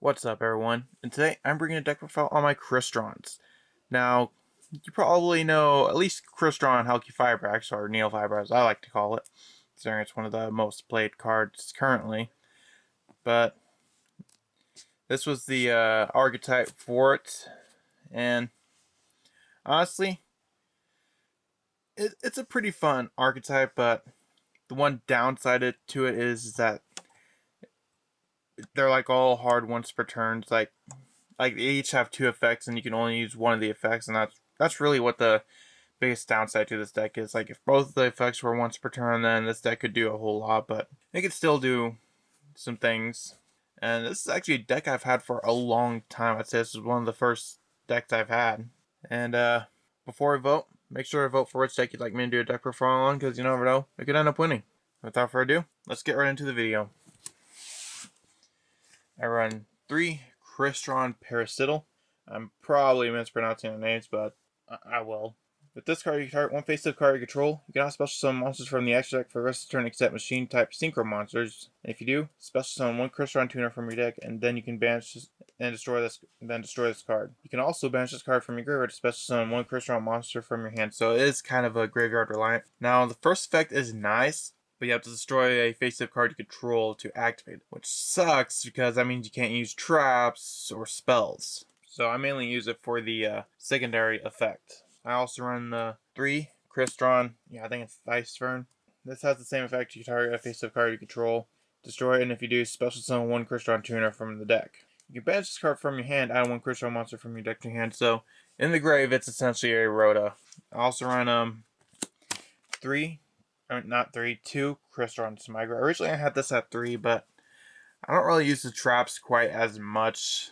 What's up, everyone? And today I'm bringing a deck profile on my Crystrons. Now, you probably know at least Crystron Halky Firebrax, or Neo Fiber as I like to call it, considering it's one of the most played cards currently. But this was the archetype for it, and honestly, it's a pretty fun archetype, but the one downside to it is that they're like all hard once per turn. It's like they each have two effects, and you can only use one of the effects, and that's really what the biggest downside to this deck is. Like, if both of the effects were once per turn, then this deck could do a whole lot, but it could still do some things. And this is actually a deck I've had for a long time. I'd say this is one of the first decks I've had. And before I vote, make sure to vote for which deck you'd like me to do a deck profile on, because you never know, it could end up winning. Without further ado, let's get right into the video. I run 3 Crystron Parasital. I'm probably mispronouncing the names, but I will. With this card, you can target one face-up card you control. You cannot special summon monsters from the extra deck for the rest of the turn except machine-type synchro monsters. And if you do, special summon one Crystron tuner from your deck, and then you can banish this and destroy this card. You can also banish this card from your graveyard to special summon one Crystron monster from your hand. So it is kind of a graveyard reliant. Now, the first effect is nice, but you have to destroy a face-up card you control to activate it, which sucks because that means you can't use traps or spells. So I mainly use it for the secondary effect. I also run the 3 Crystron, I think it's Icefern. This has the same effect. You target a face-up card you control, destroy it, and if you do, special summon one Crystron tuner from the deck. You can banish this card from your hand, add one Crystron monster from your deck to your hand, so in the grave, it's essentially a Rhoda. I also run 2 Crystron Smigra. Originally I had this at 3, but I don't really use the traps quite as much,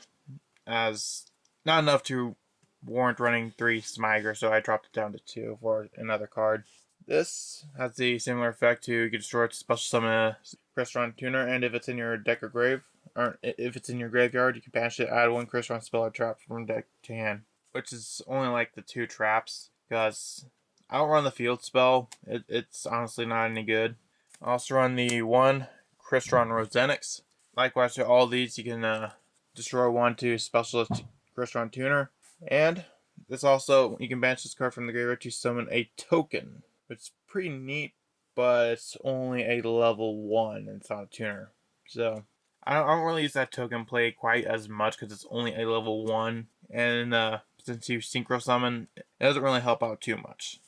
as not enough to warrant running 3 Smigra, so I dropped it down to 2 for another card. This has the similar effect to you can destroy it to special summon a Crystron tuner, and if it's in your deck or grave, or if it's in your graveyard, you can banish it, add one Crystron spell or trap from deck to hand, which is only like the 2 traps, because I don't run the field spell. It's honestly not any good. I also run the 1 Crystron Rosenix. Likewise to all these, you can destroy 1 to specialist Crystron tuner. And this also, you can banish this card from the graveyard to summon a token, which is pretty neat, but it's only a level 1 and it's not a tuner. So I don't really use that token play quite as much because it's only a level 1, and since you synchro summon, it doesn't really help out too much.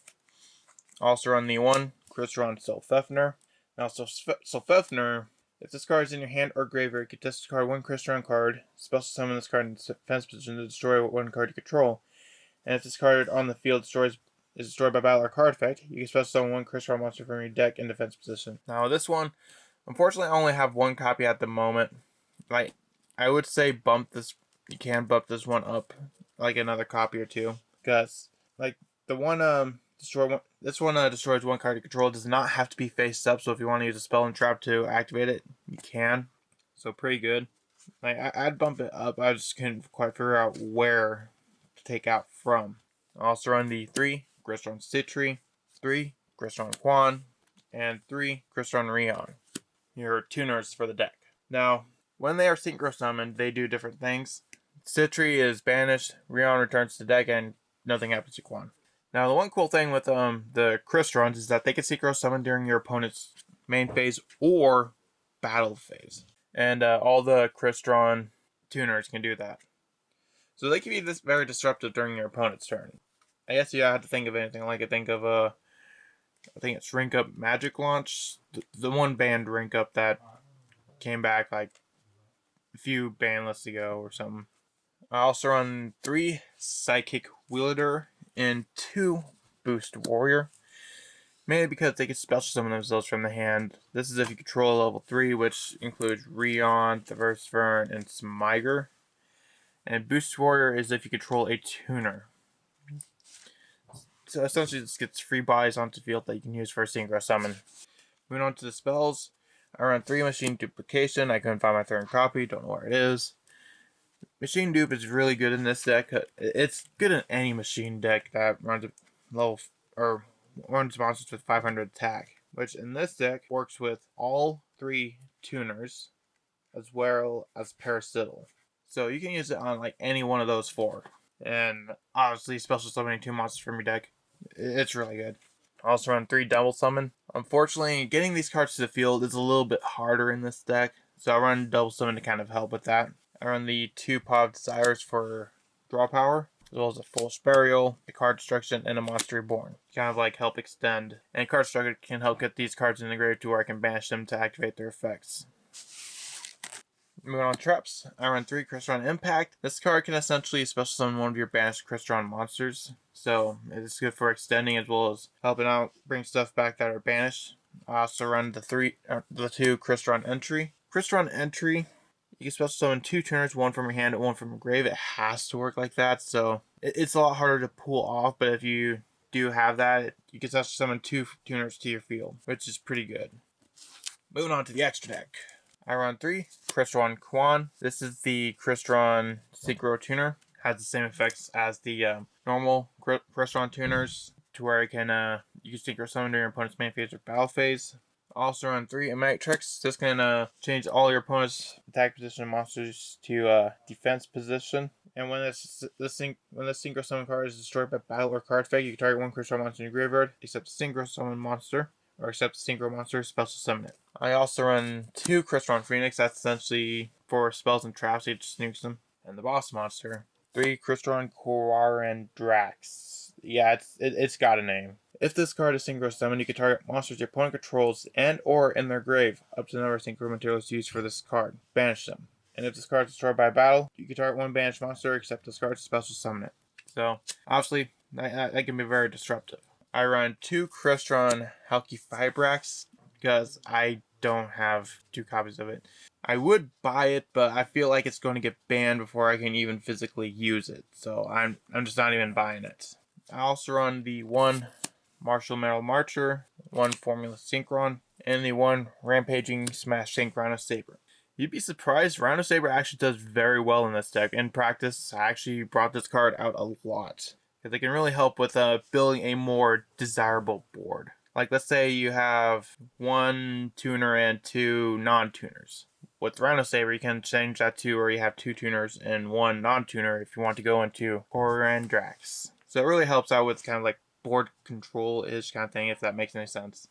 Also run the 1 Crystron Selfefner. Now Selfefner, if this card is in your hand or graveyard, you can discard 1 Crystron card, special summon this card in defense position to destroy 1 card you control. And if this card on the field is destroyed by battle or card effect, you can special summon 1 Crystron monster from your deck in defense position. Now this one, unfortunately I only have 1 copy at the moment. Like, I would say you can bump this one up like another copy or 2. Because, like, the one, this one destroys 1 card you control. It does not have to be face up, so if you want to use a spell and trap to activate it, you can. So pretty good. Like, I'd bump it up. I just couldn't quite figure out where to take out from. I also run the 3 Crystron Citri, 3 Crystron Quan, and 3 Crystron Rion. Your tuners for the deck. Now, when they are synchro summoned, they do different things. Citri is banished, Rion returns to the deck, and nothing happens to Quan. Now, the one cool thing with the Crystrons is that they can synchro summon during your opponent's main phase or battle phase. And all the Crystron tuners can do that. So they can be very disruptive during your opponent's turn. I guess you have to think of anything like it. Think of I think it's Rink Up Magic Launch, the one banned Rink Up that came back like a few ban lists ago or something. I also run 3 Psychic Wielder and 2 Boost Warrior, mainly because they can special summon themselves from the hand. This is if you control a level 3, which includes Rion, Traverse Fern, and Smiger. And Boost Warrior is if you control a tuner. So essentially this gets free buys onto the field that you can use for a synchro summon. Moving on to the spells, I run 3 Machine Duplication. I couldn't find my 3rd copy, don't know where it is. Machine Dupe is really good in this deck. It's good in any machine deck that runs a level or runs monsters with 500 attack, which in this deck works with all 3 tuners as well as Parasital. So you can use it on like any one of those 4. And obviously special summoning 2 monsters from your deck. It's really good. I also run 3 double summon. Unfortunately, getting these cards to the field is a little bit harder in this deck. So I run double summon to kind of help with that. I run the 2 Paw Desires for draw power, as well as a Foolish Burial, a card destruction, and a Monster Reborn. Kind of like help extend. And card destruction can help get these cards in the grave to where I can banish them to activate their effects. Moving on to traps, I run 3 Crystron Impact. This card can essentially special summon one of your banished Crystron monsters. So it's good for extending as well as helping out bring stuff back that are banished. I also run the 2 Crystron Entry. Crystron Entry, you can special summon 2 tuners, one from your hand and one from your grave. It has to work like that, so it's a lot harder to pull off, but if you do have that, you can special summon 2 tuners to your field, which is pretty good. Moving on to the extra deck. I run 3 Crystron Quan. This is the Crystron Synchro Tuner. Has the same effects as the normal Crystron tuners, to where you can synchro summon during your opponent's main phase or battle phase. Also run 3 Emetic Tricks. This can change all your opponent's attack position monsters to defense position. And when this synchro summon card is destroyed by battle or card fake, you can target 1 Crystron monster in your graveyard, except the synchro summon monster, or except the synchro monster, special summon it. I also run 2 Crystron Phoenix. That's essentially for spells and traps, you just nukes them. And the boss monster, 3 Crystron Drax. Yeah, it's got a name. If this card is synchro summoned, you can target monsters your opponent controls and or in their grave, up to the number of synchro materials used for this card. Banish them. And if this card is destroyed by battle, you can target 1 banished monster, except this card to special summon it. So, obviously, that can be very disruptive. I run 2 Crystron Halki Fibrax, because I don't have 2 copies of it. I would buy it, but I feel like it's going to get banned before I can even physically use it. So I'm just not even buying it. I also run the 1 Martial Metal Marcher, 1 Formula Synchron, and the 1 Rampaging Smash Sync Rhino Saber. You'd be surprised, Rhino Saber actually does very well in this deck. In practice, I actually brought this card out a lot, because it can really help with building a more desirable board. Like, let's say you have 1 tuner and 2 non-tuners. With Rhino Saber, you can change that to where you have 2 tuners and 1 non-tuner if you want to go into Horror and Drax. So it really helps out with kind of like board control-ish kind of thing, if that makes any sense.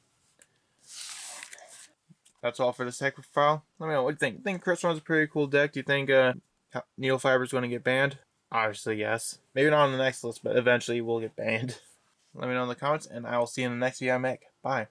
That's all for the deck profile. Let me know, what do you think? Think Crystron's a pretty cool deck? Do you think Needle Fiber's going to get banned? Obviously, yes. Maybe not on the next list, but eventually we'll get banned. Let me know in the comments, and I will see you in the next video I make. Bye.